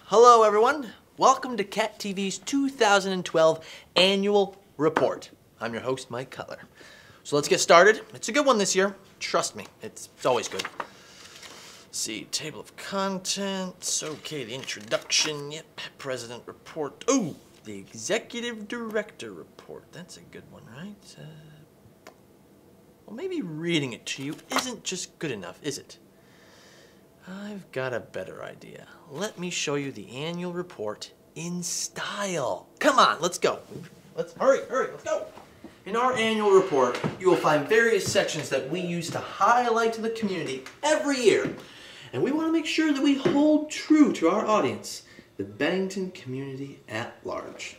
Hello everyone, welcome to Cat TV's 2012 Annual Report. I'm your host, Mike Cutler. So let's get started. It's a good one this year, trust me, it's always good. Let's see, table of contents, okay, the introduction, yep, president report. Oh, the executive director report, that's a good one, right? Well, maybe reading it to you isn't just good enough, is it? I've got a better idea. Let me show you the annual report in style. Come on, let's go. Let's hurry, let's go. In our annual report, you will find various sections that we use to highlight to the community every year. And we want to make sure that we hold true to our audience, the Bennington community at large.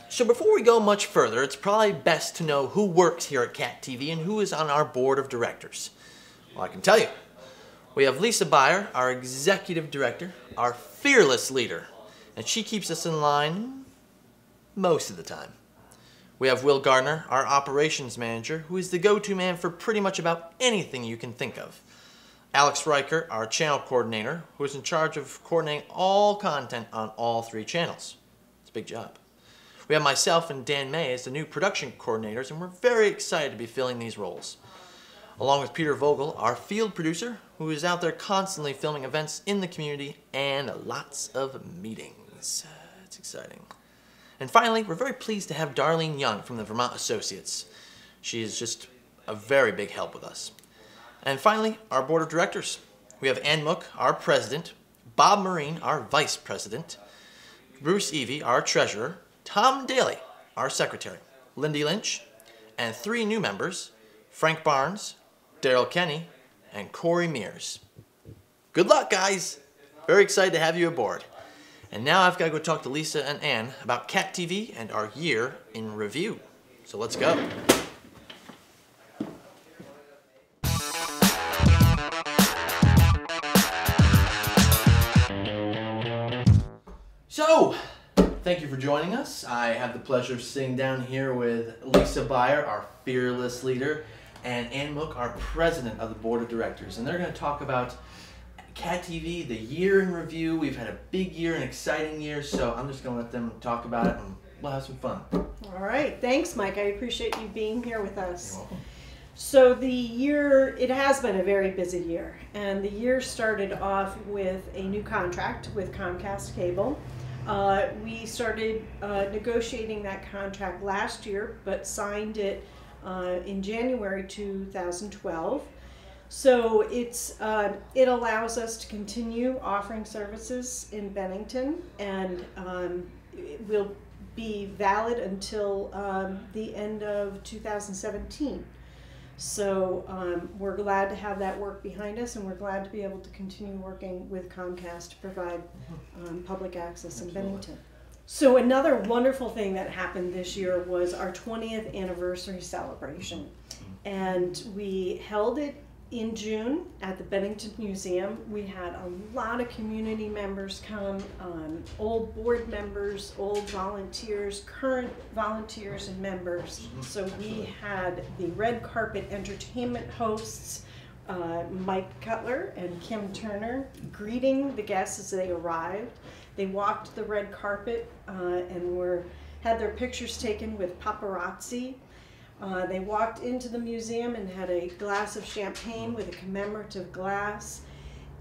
So before we go much further, it's probably best to know who works here at Cat TV and who is on our board of directors. Well, I can tell you. We have Lisa Beyer, our executive director, our fearless leader, and she keeps us in line most of the time. We have Will Gardner, our operations manager, who is the go-to man for pretty much about anything you can think of. Alex Riker, our channel coordinator, who is in charge of coordinating all content on all 3 channels. It's a big job. We have myself and Dan May as the new production coordinators, and we're very excited to be filling these roles. Along with Peter Vogel, our field producer, who is out there constantly filming events in the community and lots of meetings. It's exciting. And finally, we're very pleased to have Darlene Young from the Vermont Associates. She is just a very big help with us. And finally, our board of directors. We have Ann Mook, our president, Bob Marine, our vice president, Bruce Evie, our treasurer, Tom Daly, our secretary, Lindy Lynch, and 3 new members, Frank Barnes, Daryl Kenny, and Corey Mears. Good luck, guys! Very excited to have you aboard. And now I've got to go talk to Lisa and Ann about Cat TV and our year in review. So let's go. So, thank you for joining us. I have the pleasure of sitting down here with Lisa Beyer, our fearless leader, and Ann Mook, our president of the board of directors. And they're going to talk about Cat TV, the year in review. We've had a big year, an exciting year, so I'm just going to let them talk about it and we'll have some fun. All right. Thanks, Mike. I appreciate you being here with us. You're welcome. So the year, it has been a very busy year. And the year started off with a new contract with Comcast Cable. We started negotiating that contract last year, but signed it in January 2012. So it allows us to continue offering services in Bennington, and it will be valid until the end of 2017. So we're glad to have that work behind us, and we're glad to be able to continue working with Comcast to provide public access in Bennington. So another wonderful thing that happened this year was our 20th anniversary celebration. And we held it in June at the Bennington Museum. We had a lot of community members come, old board members, old volunteers, current volunteers and members. So we had the red carpet entertainment hosts, Mike Cutler and Kim Turner, greeting the guests as they arrived. They walked the red carpet and had their pictures taken with paparazzi. They walked into the museum and had a glass of champagne with a commemorative glass.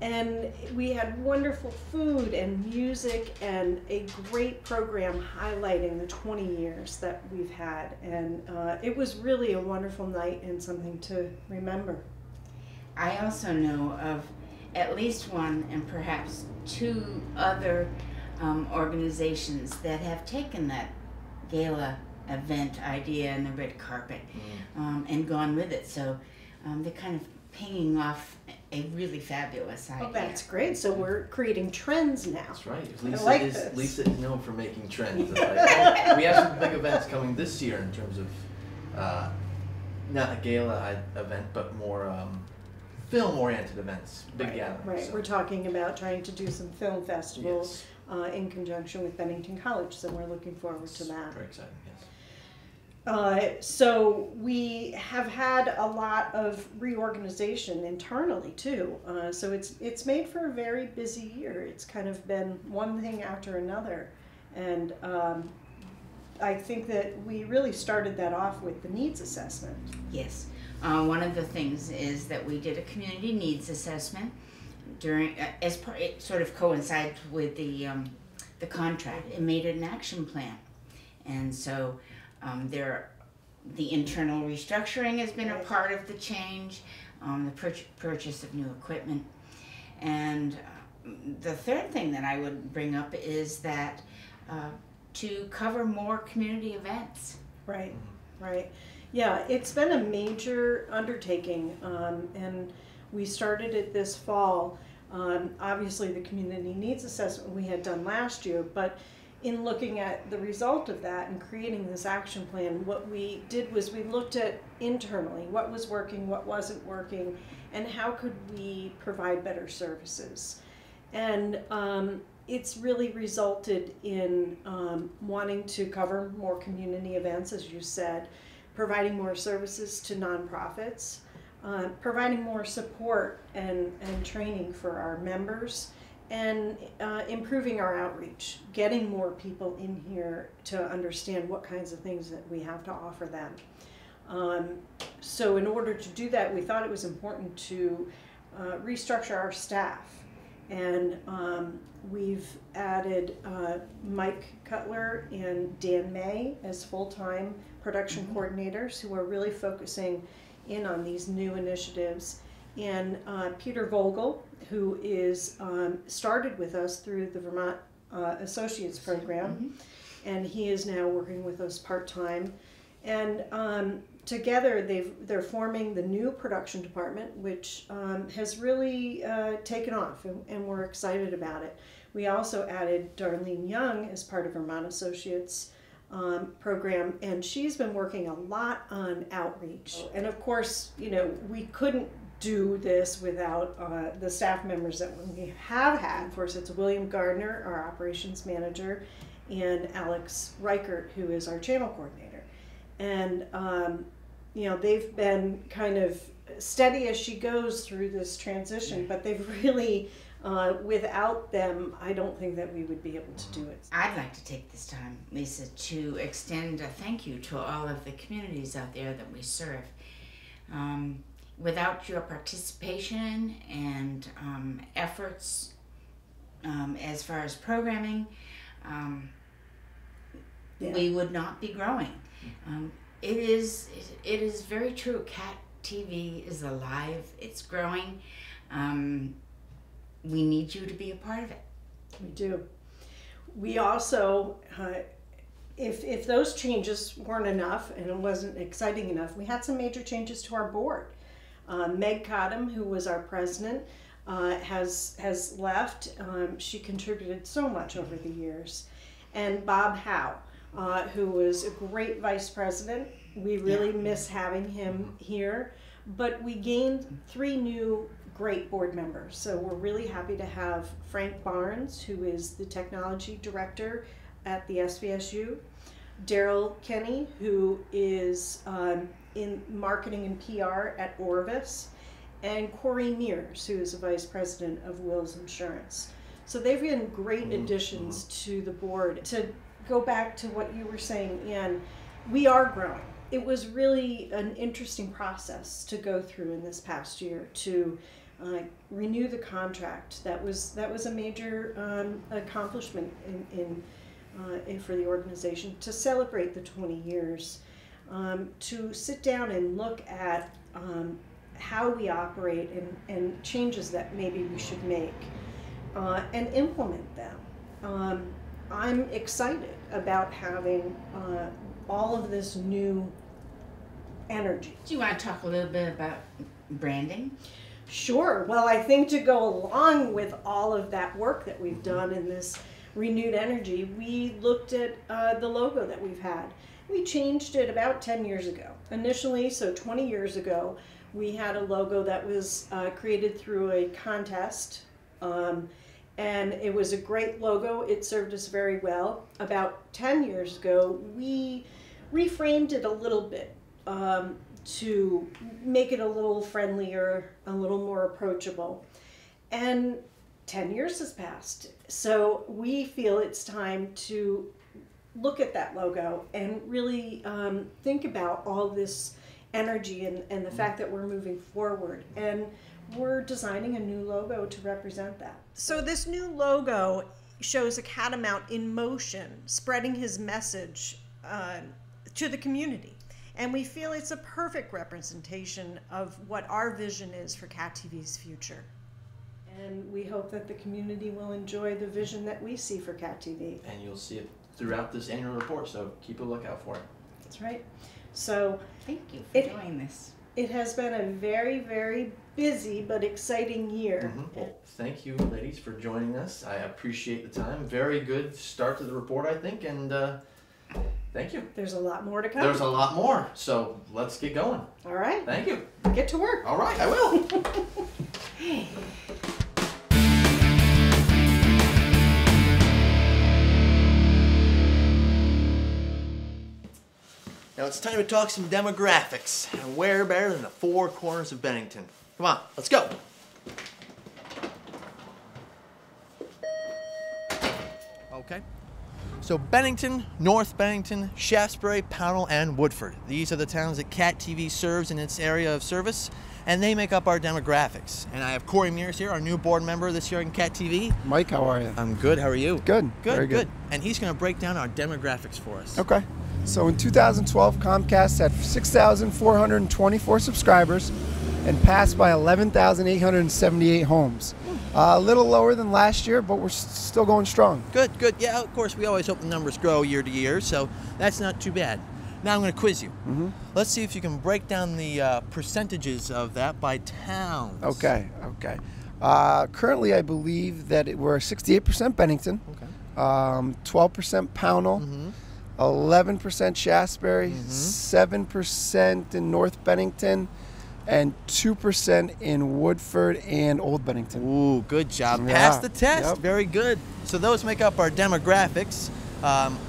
And we had wonderful food and music and a great program highlighting the 20 years that we've had. And it was really a wonderful night and something to remember. I also know of at least one and perhaps 2 other organizations that have taken that gala event idea and the red carpet and gone with it. So they're kind of pinging off a really fabulous idea. Oh, that's great. So we're creating trends now. That's right. Lisa is known for making trends. It's like, oh, we have some big events coming this year in terms of not a gala event, but more film-oriented events, big gatherings. Right. So. We're talking about trying to do some film festivals in conjunction with Bennington College, so we're looking forward to that. Very exciting, yes. So we have had a lot of reorganization internally too. So it's made for a very busy year. It's kind of been one thing after another, and I think that we really started that off with the needs assessment. Yes. One of the things is that we did a community needs assessment during, it sort of coincides with the contract. It made it an action plan, and so the internal restructuring has been a part of the change, the purchase of new equipment, and the third thing that I would bring up is that to cover more community events. Right, right. Yeah, it's been a major undertaking, and we started it this fall. Obviously, the community needs assessment we had done last year, but in looking at the result of that and creating this action plan, what we did was we looked at internally what was working, what wasn't working, and how could we provide better services. And it's really resulted in wanting to cover more community events, as you said, providing more services to nonprofits, providing more support and training for our members, and improving our outreach, getting more people in here to understand what kinds of things that we have to offer them. So in order to do that, we thought it was important to restructure our staff. And we've added Mike Cutler and Dan May as full-time production coordinators who are really focusing in on these new initiatives. And Peter Vogel, who is started with us through the Vermont Associates Program, and he is now working with us part-time. And together they're forming the new production department, which has really taken off, and we're excited about it. We also added Darlene Young as part of Vermont Associates program, and she's been working a lot on outreach. And of course, you know, we couldn't do this without the staff members that we have had. Of course, it's William Gardner, our operations manager, and Alex Reichert, who is our channel coordinator. And you know, they've been kind of steady as she goes through this transition, but they've really, without them, I don't think that we would be able to do it. I'd like to take this time, Lisa, to extend a thank you to all of the communities out there that we serve. Without your participation and efforts as far as programming, we would not be growing. It is very true. Cat TV is alive. It's growing. We need you to be a part of it. We do. We also, if those changes weren't enough and it wasn't exciting enough, we had some major changes to our board. Meg Cottom, who was our president, has left. She contributed so much over the years. And Bob Howe, who was a great vice president. We really miss having him here, but we gained 3 new great board members. So we're really happy to have Frank Barnes, who is the technology director at the SVSU, Daryl Kenny, who is in marketing and PR at Orvis, and Corey Mears, who is the vice president of Wills Insurance. So they've been great additions to the board. To go back to what you were saying, Ann, we are growing. It was really an interesting process to go through in this past year to renew the contract. That was a major accomplishment for the organization, to celebrate the 20 years, to sit down and look at how we operate and changes that maybe we should make, and implement them. I'm excited about having all of this new energy. Do you want to talk a little bit about branding? Sure. Well, I think to go along with all of that work that we've done in this renewed energy, we looked at the logo that we've had. We changed it about 10 years ago. Initially, so 20 years ago, we had a logo that was created through a contest. And it was a great logo. It served us very well. About 10 years ago, we reframed it a little bit to make it a little friendlier, a little more approachable. And 10 years has passed. So we feel it's time to look at that logo and really think about all this energy and the fact that we're moving forward. And we're designing a new logo to represent that. So this new logo shows a catamount in motion, spreading his message to the community. And we feel it's a perfect representation of what our vision is for Cat TV's future. And we hope that the community will enjoy the vision that we see for Cat TV. And you'll see it throughout this annual report, so keep a lookout for it. That's right. So thank you for doing this. It has been a very, very busy but exciting year. Well, thank you, ladies, for joining us. I appreciate the time. Very good start to the report, I think, and thank you. There's a lot more to come. There's a lot more, so let's get going. All right. Thank you. Get to work. All right, I will. Now it's time to talk some demographics, and where better than the four corners of Bennington. Come on, let's go. Okay. So Bennington, North Bennington, Shaftesbury, Pownell, and Woodford. These are the towns that Cat TV serves in its area of service, and they make up our demographics. And I have Corey Mears here, our new board member this year in Cat TV. Mike, how are you? I'm good, how are you? Good. Good, Very good. And he's gonna break down our demographics for us. Okay. So in 2012, Comcast had 6,424 subscribers and passed by 11,878 homes. A little lower than last year, but we're still going strong. Good, good. Yeah, of course, we always hope the numbers grow year to year, so that's not too bad. Now I'm going to quiz you. Let's see if you can break down the percentages of that by towns. Okay, okay. Currently, I believe that we're 68% Bennington, 12% Pownell, 11% Shaftesbury, 7% in North Bennington, and 2% in Woodford and Old Bennington. Ooh, good job. Yeah. Passed the test. Yep. Very good. So those make up our demographics.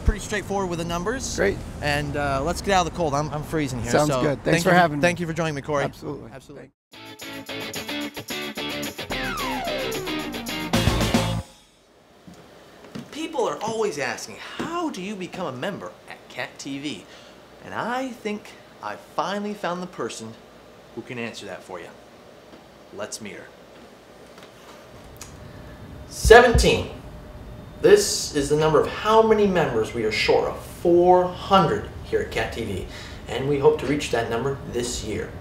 Pretty straightforward with the numbers. Great. And let's get out of the cold. I'm freezing here. Sounds so good. Thanks for having me. Thank you for joining me, Corey. Absolutely. Absolutely. People are always asking, how do you become a member at Cat TV? And I think I finally found the person who can answer that for you. Let's meet her. 17. This is the number of how many members we are short of. 400 here at Cat TV. And we hope to reach that number this year.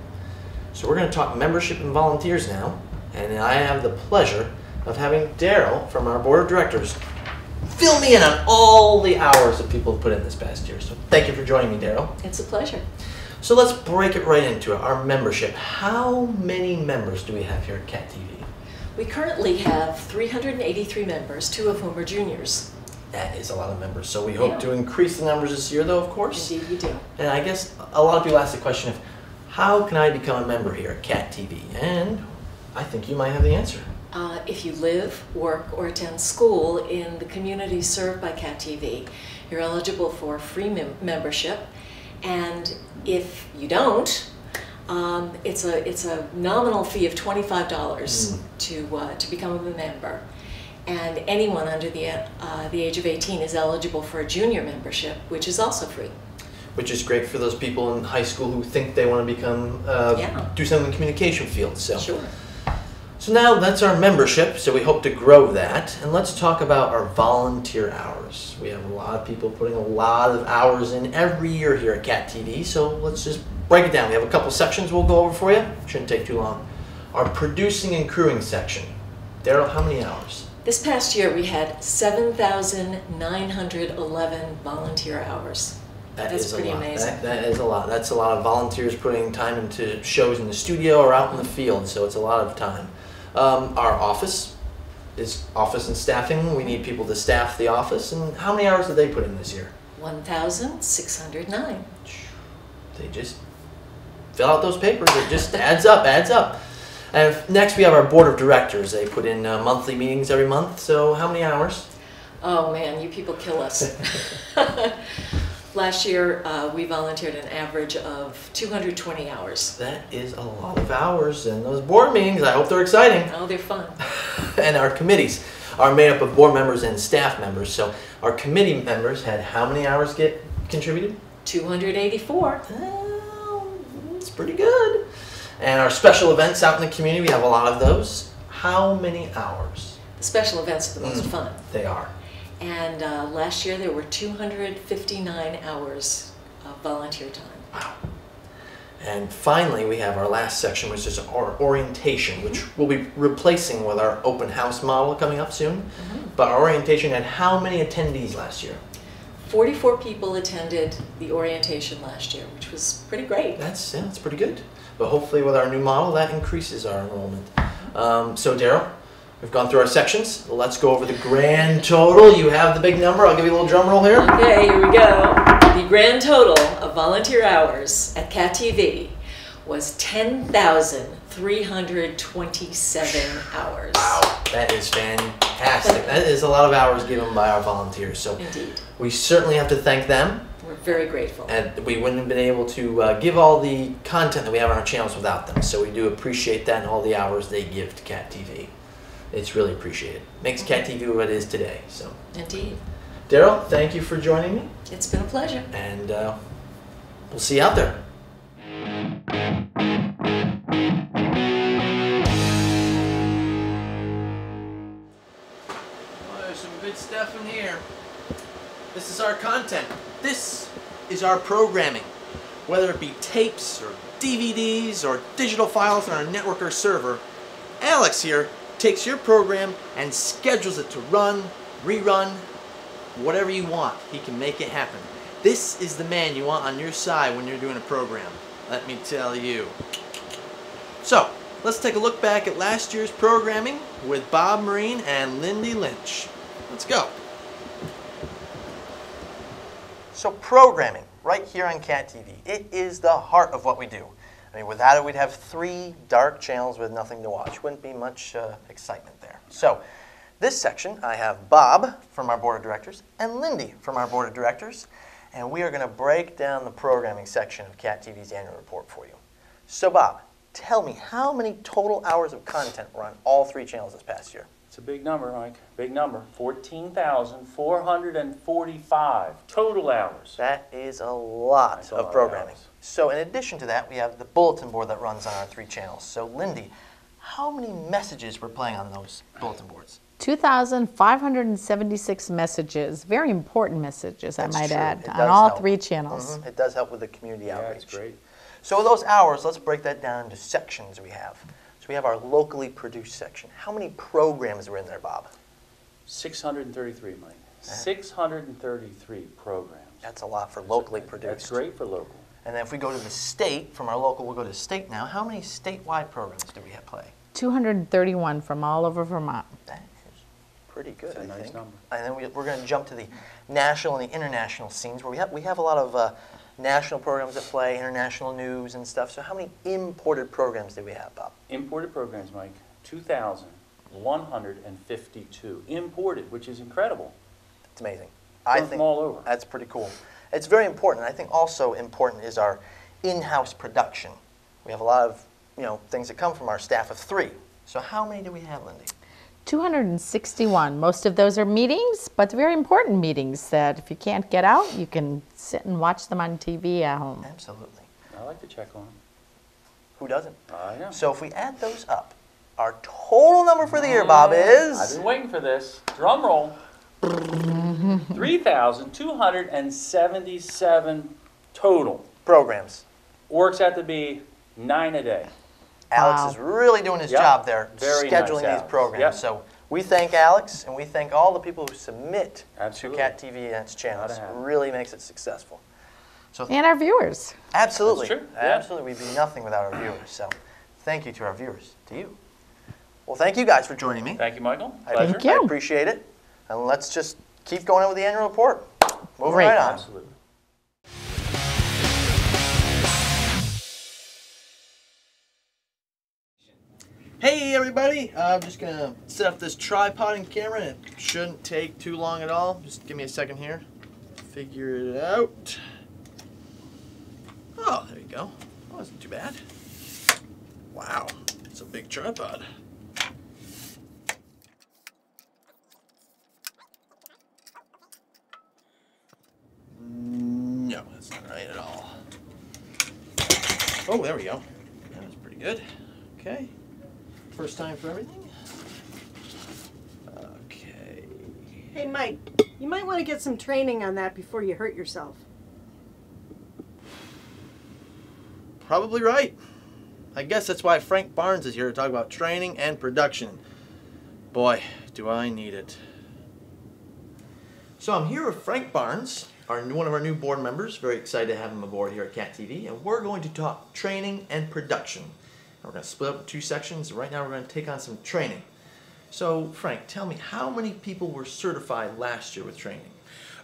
So we're going to talk membership and volunteers now. And I have the pleasure of having Daryl from our board of directors fill me in on all the hours that people have put in this past year. So thank you for joining me, Daryl. It's a pleasure. So let's break it right into it. Our membership. How many members do we have here at Cat TV? We currently have 383 members, 2 of whom are juniors. That is a lot of members. So we hope to increase the numbers this year, though, of course. Indeed we do. And I guess a lot of people ask the question of, how can I become a member here at Cat TV? And I think you might have the answer. If you live, work, or attend school in the community served by Cat TV, you're eligible for free membership. And if you don't, it's a nominal fee of $25 to become a member. And anyone under the age of 18 is eligible for a junior membership, which is also free. Which is great for those people in high school who think they want to become, do something in the communication field. So. Sure. So now that's our membership, so we hope to grow that. And let's talk about our volunteer hours. We have a lot of people putting a lot of hours in every year here at Cat TV, so let's just break it down. We have a couple sections we'll go over for you. Shouldn't take too long. Our producing and crewing section. Daryl, how many hours? This past year we had 7,911 volunteer hours. That's pretty amazing. That is a lot. That's a lot of volunteers putting time into shows in the studio or out in the field, so it's a lot of time. Our office is office and staffing. We need people to staff the office. And how many hours did they put in this year? 1,609. They just fill out those papers. It just adds up, adds up. And next we have our board of directors. They put in monthly meetings every month. So how many hours? Oh man, you people kill us. Last year, we volunteered an average of 220 hours. That is a lot of hours, and those board meetings, I hope they're exciting. Oh, they're fun. And our committees are made up of board members and staff members. So our committee members had how many hours get contributed? 284. It's pretty good. And our special events out in the community, we have a lot of those. How many hours? The special events are the most fun. They are. And last year there were 259 hours of volunteer time. Wow. And finally, we have our last section, which is our orientation, which we'll be replacing with our open house model coming up soon. But our orientation had how many attendees last year? 44 people attended the orientation last year, which was pretty great. That's pretty good. But hopefully with our new model, that increases our enrollment. So Daryl, we've gone through our sections. Let's go over the grand total. You have the big number. I'll give you a little drum roll here. Okay, here we go. The grand total of volunteer hours at Cat TV was 10,327 hours. Wow, that is fantastic. That is a lot of hours given by our volunteers. So Indeed. we certainly have to thank them. We're very grateful. And we wouldn't have been able to give all the content that we have on our channels without them. So we do appreciate that and all the hours they give to Cat TV. It's really appreciated. Makes Cat TV what it is today. So, Indeed. Daryl, thank you for joining me. It's been a pleasure. And we'll see you out there. Oh, there's some good stuff in here. This is our content. This is our programming. Whether it be tapes or DVDs or digital files on our network or server, Alex here takes your program and schedules it to run, rerun, whatever you want. He can make it happen. This is the man you want on your side when you're doing a program. Let me tell you. So, let's take a look back at last year's programming with Bob Marine and Lindy Lynch. Let's go. So programming, right here on Cat TV, it is the heart of what we do. I mean, without it, we'd have 3 dark channels with nothing to watch. Wouldn't be much excitement there. So, this section, I have Bob from our Board of Directors and Lindy from our Board of Directors, and we are going to break down the programming section of Cat TV's annual report for you. So, Bob, tell me, how many total hours of content were on all 3 channels this past year? It's a big number, Mike. Big number. 14,445 total hours. That is a lot That's a of lot of programming. hours. So in addition to that, we have the bulletin board that runs on our 3 channels. So Lindy, how many messages were playing on those bulletin boards? 2,576 messages, very important messages, That's I might true. add, It on does all help. 3 channels. It does help with the community Yeah, outreach. it's great. So with those hours, let's break that down into sections we have. So we have our locally produced section. How many programs were in there, Bob? 633, Mike. 633 programs. That's a lot for locally produced. That's great for local. And then if we go to the state, from our local, we'll go to the state now. How many statewide programs do we have play? 231 from all over Vermont. That is pretty good, That's a I nice think. number. And then we're going to jump to the national and the international scenes, where we have a lot of national programs that play, international news and stuff. So how many imported programs do we have, Bob? Imported programs, Mike, 2,152. Imported, which is incredible. It's amazing. From all over. That's pretty cool. It's very important. I think also important is our in-house production. We have a lot of things that come from our staff of 3. So how many do we have, Lindy? 261. Most of those are meetings, but very important meetings that if you can't get out, you can sit and watch them on TV at home. Absolutely. I like to check on them. Who doesn't? I know. So if we add those up, our total number for the year, Bob, is... I've been waiting for this. Drum roll. 3,277 total. programs. Works out to be 9 a day. Alex Wow. is really doing his Yep. job there, Very scheduling nice, these Alex. programs. Yep. So we thank Alex, and we thank all the people who submit Absolutely. to Cat TV and its channels. Gotta have it. Really makes it successful. So And our viewers. absolutely, That's true, yeah. absolutely, we'd be nothing without our viewers. So thank you to our viewers, to you. Well, thank you guys for joining me. Thank you, Michael. I- Pleasure. Thank you. I appreciate it. And let's just keep going on with the annual report. Moving Great. right on. Absolutely. Hey everybody, I'm just gonna set up this tripod and camera, and it shouldn't take too long at all. Just give me a second here. figure it out. Oh, there you go. That wasn't too bad. Wow, it's a big tripod. No, that's not right at all. Oh, there we go. That was pretty good. Okay. First time for everything. Okay. Hey, Mike, you might want to get some training on that before you hurt yourself. Probably right. I guess that's why Frank Barnes is here to talk about training and production. Boy, do I need it. So I'm here with Frank Barnes, one of our new board members. Very excited to have him aboard here at Cat TV, and we're going to talk training and production. And we're going to split up in two sections. Right now we're going to take on some training. So Frank, tell me, how many people were certified last year with training?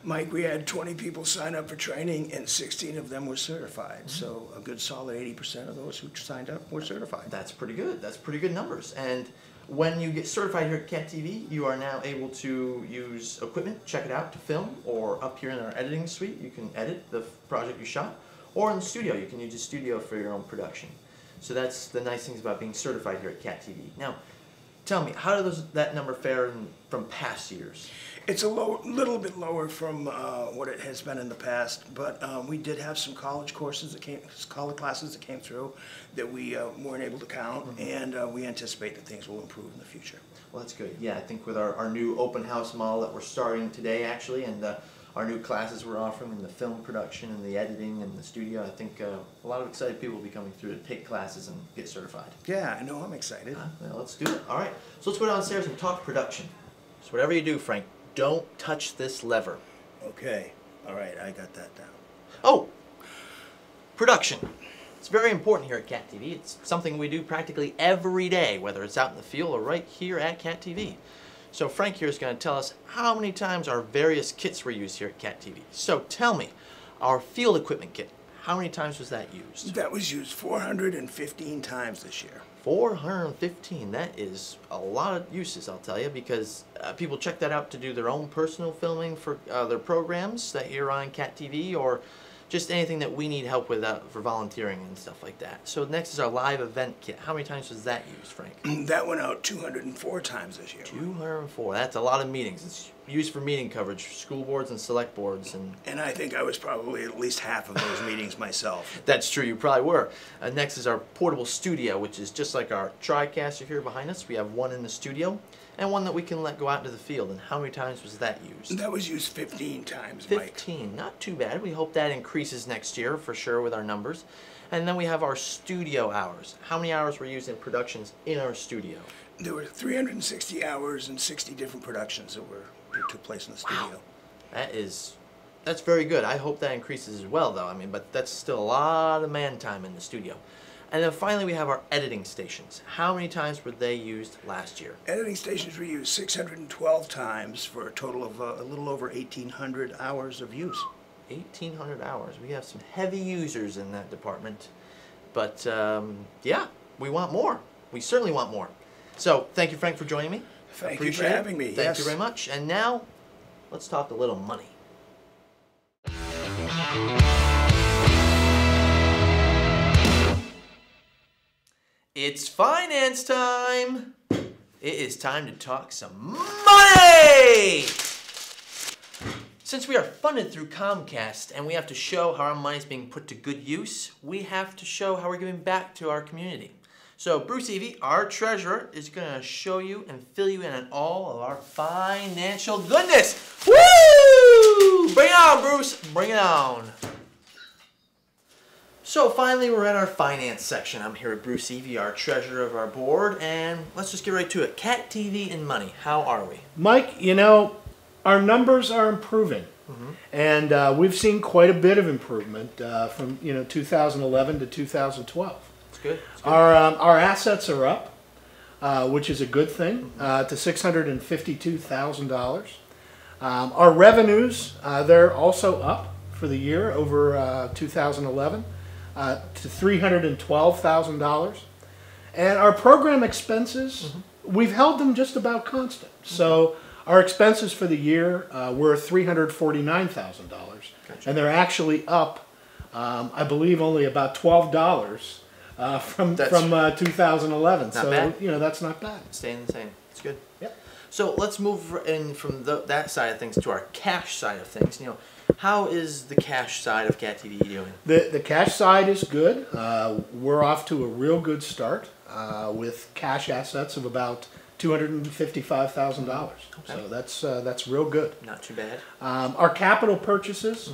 Mike, we had 20 people sign up for training and 16 of them were certified. So a good solid 80% of those who signed up were certified. That's pretty good. That's pretty good numbers. And when you get certified here at Cat TV, you are now able to use equipment, check it out to film, or up here in our editing suite, you can edit the project you shot, or in the studio, you can use the studio for your own production. So that's the nice things about being certified here at Cat TV. Now, tell me, how does that number fare from past years? It's a little bit lower from what it has been in the past, but we did have some college classes that came through that we weren't able to count, and we anticipate that things will improve in the future. Well, that's good. Yeah, I think with our new open house model that we're starting today, actually, and our new classes we're offering in the film production and the editing and the studio, I think a lot of excited people will be coming through to take classes and get certified. Yeah, I know. I'm excited. Well, let's do it. All right, so let's go downstairs and talk production. So whatever you do, Frank, don't touch this lever. Okay. All right, I got that down. Oh, production. It's very important here at Cat TV. It's something we do practically every day, whether it's out in the field or right here at Cat TV. So Frank here is going to tell us how many times our various kits were used here at Cat TV. So tell me, our field equipment kit, how many times was that used? That was used 415 times this year. 415, that is a lot of uses, I'll tell you, because people check that out to do their own personal filming for their programs that you're on Cat TV, or just anything that we need help with for volunteering and stuff like that. So next is our live event kit. How many times was that used, Frank? That went out 204 times this year. 204, that's a lot of meetings. It's used for meeting coverage, for school boards and select boards. And I think I was probably at least half of those meetings myself. That's true, you probably were. Next is our portable studio, which is just like our TriCaster here behind us. We have one in the studio and one that we can let go out into the field. And how many times was that used? That was used 15 times, 15, Mike. Not too bad. We hope that increases next year for sure with our numbers. And then we have our studio hours. How many hours were used in productions in our studio? There were 360 hours and 60 different productions that took place in the studio. Wow. That's very good. I hope that increases as well, though. I mean, but that's still a lot of man time in the studio. And then finally, we have our editing stations. How many times were they used last year? Editing stations were used 612 times for a total of a little over 1,800 hours of use. 1,800 hours. We have some heavy users in that department. But yeah, we want more. We certainly want more. So thank you, Frank, for joining me. Thank you for having me. Thank you very much. And now, let's talk a little money. It's finance time. It is time to talk some money! Since we are funded through Comcast and we have to show how our money is being put to good use, we have to show how we're giving back to our community. So Bruce Evie, our treasurer, is going to show you and fill you in on all of our financial goodness. Woo! Bring it on, Bruce. Bring it on. So finally, we're at our finance section. I'm here with Bruce Evie, our treasurer of our board, and let's just get right to it. Cat TV and money, how are we? Mike, you know, our numbers are improving, and we've seen quite a bit of improvement from 2011 to 2012. It's good. It's good. Our assets are up, which is a good thing, to $652,000. Our revenues, they're also up for the year over 2011 to $312,000. And our program expenses, we've held them just about constant. So Our expenses for the year were $349,000, Gotcha. and they're actually up, I believe, only about $12 from 2011. So bad. you know, that's not bad. Staying the same. It's good. Yep. So let's move in from that side of things to our cash side of things. You know, how is the cash side of Cat TV doing? The cash side is good. We're off to a real good start with cash assets of about $255,000. Okay. So that's real good. Not too bad. Our capital purchases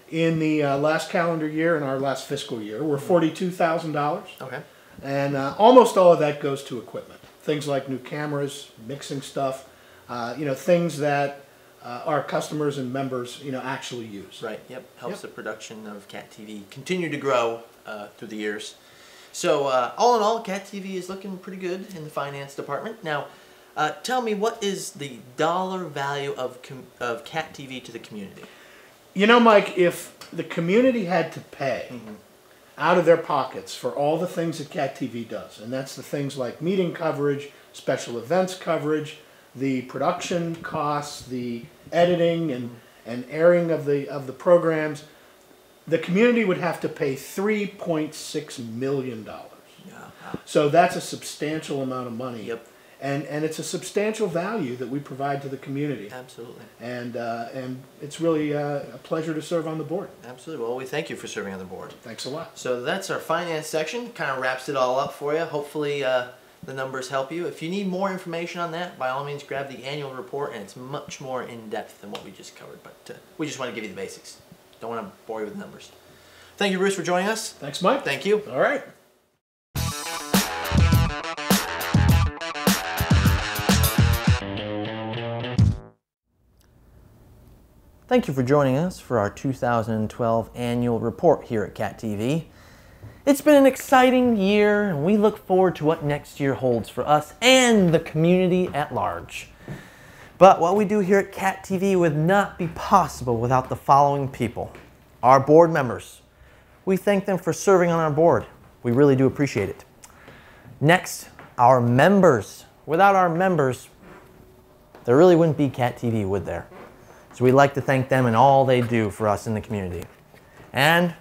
in the last calendar year and our last fiscal year were $42,000, Okay. and almost all of that goes to equipment. Things like new cameras, mixing stuff, you know, things that our customers and members, you know, actually use. Right. Yep. Helps Yep. the production of Cat TV continue to grow through the years. So all in all, Cat TV is looking pretty good in the finance department. Now, tell me, what is the dollar value of Cat TV to the community? You know, Mike, if the community had to pay out of their pockets for all the things that Cat TV does, and that's the things like meeting coverage, special events coverage, the production costs, the editing and airing of the programs, the community would have to pay $3.6 million. Yeah. So that's a substantial amount of money. Yep. And it's a substantial value that we provide to the community. Absolutely. And it's really a pleasure to serve on the board. Absolutely. Well, we thank you for serving on the board. Thanks a lot. So that's our finance section. Kind of wraps it all up for you. Hopefully the numbers help you. If you need more information on that, by all means grab the annual report, and it's much more in-depth than what we just covered. But we just want to give you the basics. Don't want to bore you with numbers. Thank you, Bruce, for joining us. Thanks, Mike. Thank you. All right. Thank you for joining us for our 2012 annual report here at Cat TV. It's been an exciting year, and we look forward to what next year holds for us and the community at large. But what we do here at Cat TV would not be possible without the following people. Our board members. We thank them for serving on our board. We really do appreciate it. Next, our members. Without our members, there really wouldn't be Cat TV, would there? So we'd like to thank them and all they do for us in the community. And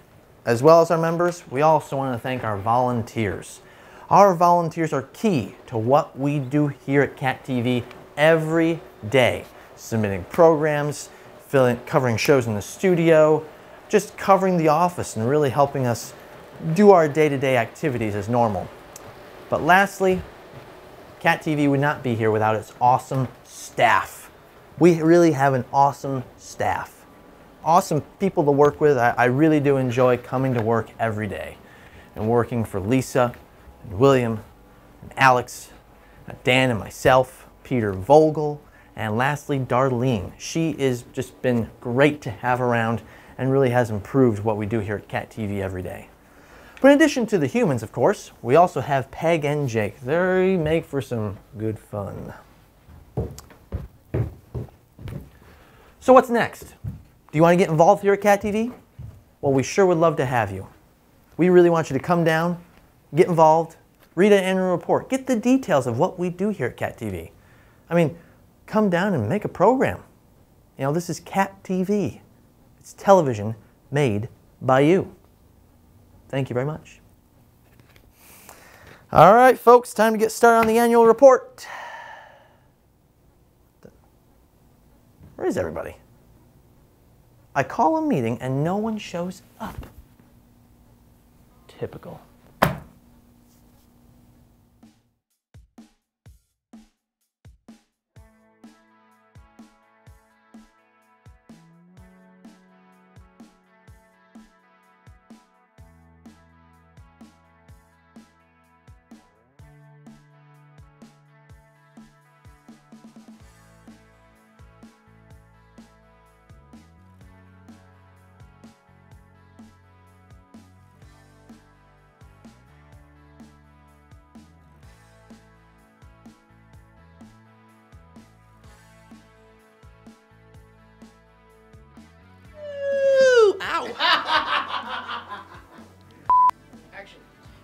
as well as our members, we also want to thank our volunteers. Our volunteers are key to what we do here at Cat TV every day. Submitting programs, covering shows in the studio, just covering the office and really helping us do our day-to-day activities as normal. But lastly, Cat TV would not be here without its awesome staff. We really have an awesome staff. Awesome people to work with. I really do enjoy coming to work every day and working for Lisa and William and Alex, Dan and myself, Peter Vogel, and lastly, Darlene. She has just been great to have around and really has improved what we do here at Cat TV every day. But in addition to the humans, of course, we also have Peg and Jake. They make for some good fun. So what's next? Do you want to get involved here at Cat TV? Well, we sure would love to have you. We really want you to come down, get involved, read an annual report, get the details of what we do here at Cat TV. I mean, come down and make a program. You know, this is Cat TV. It's television made by you. Thank you very much. All right, folks, time to get started on the annual report. Where is everybody? I call a meeting and no one shows up. Typical.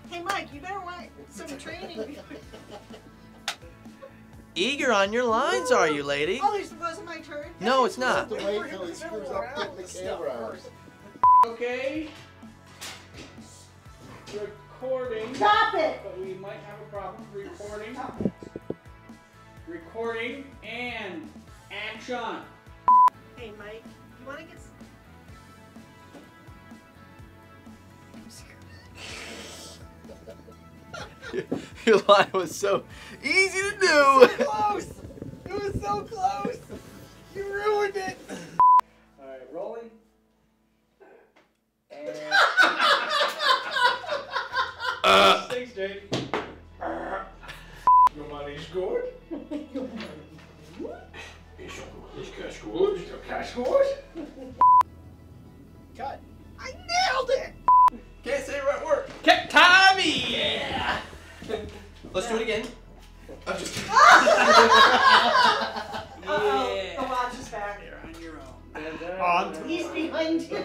Hey, Mike, you better want some training. Eager on your lines, are you, lady? Oh, this wasn't my turn? No, it's not. To wait till he screws up getting the camera out. Okay. Recording. Stop it! But we might have a problem. Recording. Recording and action. Hey, Mike, you want to get... Your line was so easy to do. So close! It was so close! You ruined it! Alright, rolling. And... Stay straight. Your money's good. Is cash good? Is your cash good? Cut. I nailed it! Can't say the right word. Tommy! Yeah! Let's do it again. I'm just kidding. Uh-oh, the watch is back. You're on your own. He's behind you.